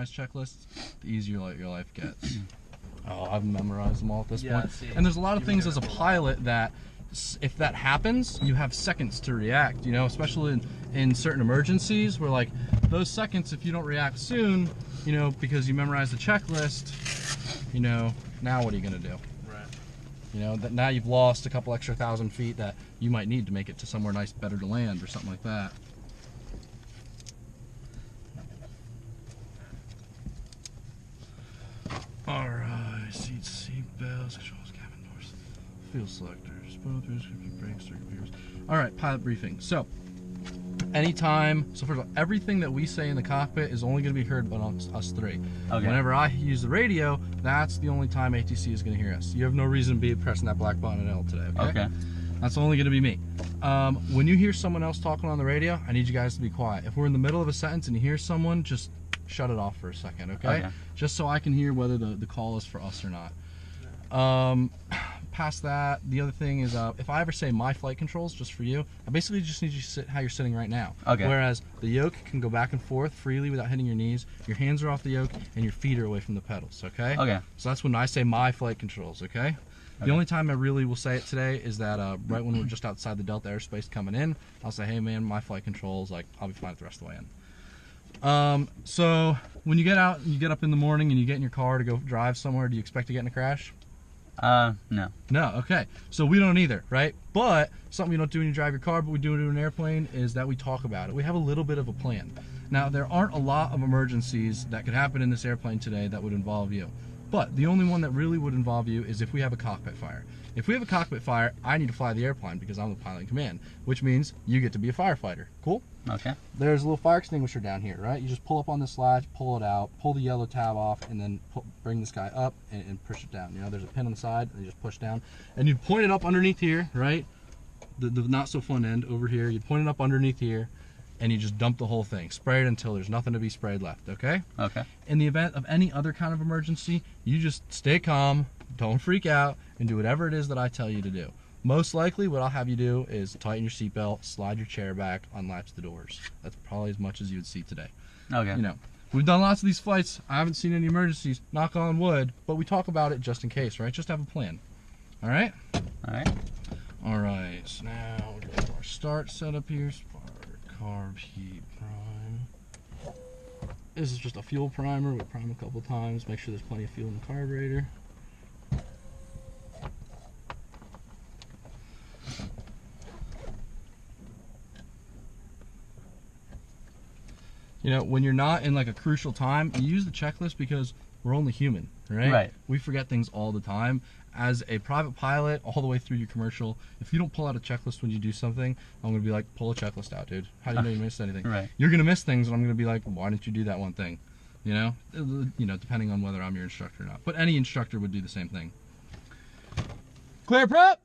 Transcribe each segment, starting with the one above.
memorize checklists, the easier your life gets. Oh, I've memorized them all at this point. See, and there's a lot of things as a pilot that, if that happens, you have seconds to react, you know, especially in certain emergencies where, like, those seconds, if you don't react soon, you know, because you memorize the checklist, you know, now what are you going to do? Right. You know, that now you've lost a couple extra 1,000 feet that you might need to make it to somewhere nice, better to land or something like that. Alright, seat belts, controls, cabin doors, fuel selectors, spoilers, brakes, circuit breakers. Alright, pilot briefing. So, anytime, so first of all, everything that we say in the cockpit is only going to be heard by us three. Okay. Whenever I use the radio, that's the only time ATC is going to hear us. You have no reason to be pressing that black button at L today, okay? That's only going to be me. When you hear someone else talking on the radio, I need you guys to be quiet. If we're in the middle of a sentence and you hear someone, just shut it off for a second, okay? Just so I can hear whether the call is for us or not. Past that, the other thing is, if I ever say my flight controls just for you, I basically just need you to sit how you're sitting right now. Whereas the yoke can go back and forth freely without hitting your knees, your hands are off the yoke, and your feet are away from the pedals, okay? So that's when I say my flight controls, okay? The only time I really will say it today is that right when we're just outside the Delta airspace coming in, I'll say, hey man, my flight controls, like, I'll be fine the rest of the way in. So when you get out and you get up in the morning and you get in your car to go drive somewhere, do you expect to get in a crash? No. No, okay. So we don't either, right? But something you don't do when you drive your car, but we do in an airplane, is that we talk about it. We have a little bit of a plan. Now, there aren't a lot of emergencies that could happen in this airplane today that would involve you. But the only one that really would involve you is if we have a cockpit fire. If we have a cockpit fire, I need to fly the airplane because I'm the pilot in command, which means you get to be a firefighter. Cool? Okay. There's a little fire extinguisher down here, right? You just pull up on this latch, pull it out, pull the yellow tab off, and then bring this guy up and push it down. You know, there's a pin on the side, and you just push down. And you point it up underneath here, right? The not so fun end over here. You point it up underneath here, and you just dump the whole thing. Spray it until there's nothing to be sprayed left, okay? Okay. In the event of any other kind of emergency, you just stay calm, don't freak out, and do whatever it is that I tell you to do. Most likely, what I'll have you do is tighten your seatbelt, slide your chair back, unlatch the doors. That's probably as much as you would see today. Okay. You know, we've done lots of these flights. I haven't seen any emergencies, knock on wood, but we talk about it just in case, right? Just have a plan. All right? All right. All right, so now we'll go to our start setup here. Spark, carb, heat, prime. This is just a fuel primer. We prime a couple times, make sure there's plenty of fuel in the carburetor. You know, when you're not in like a crucial time, you use the checklist because we're only human, right? Right. We forget things all the time. As a private pilot, all the way through your commercial, if you don't pull out a checklist when you do something, I'm going to be like, pull a checklist out, dude. How do you know you missed anything? Right. You're going to miss things, and I'm going to be like, why didn't you do that one thing? You know? Depending on whether I'm your instructor or not. But any instructor would do the same thing. Clear prep!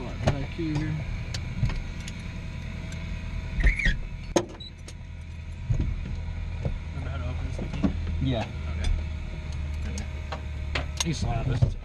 slide back here. Remember how to open this key? Yeah. Okay. You slide this.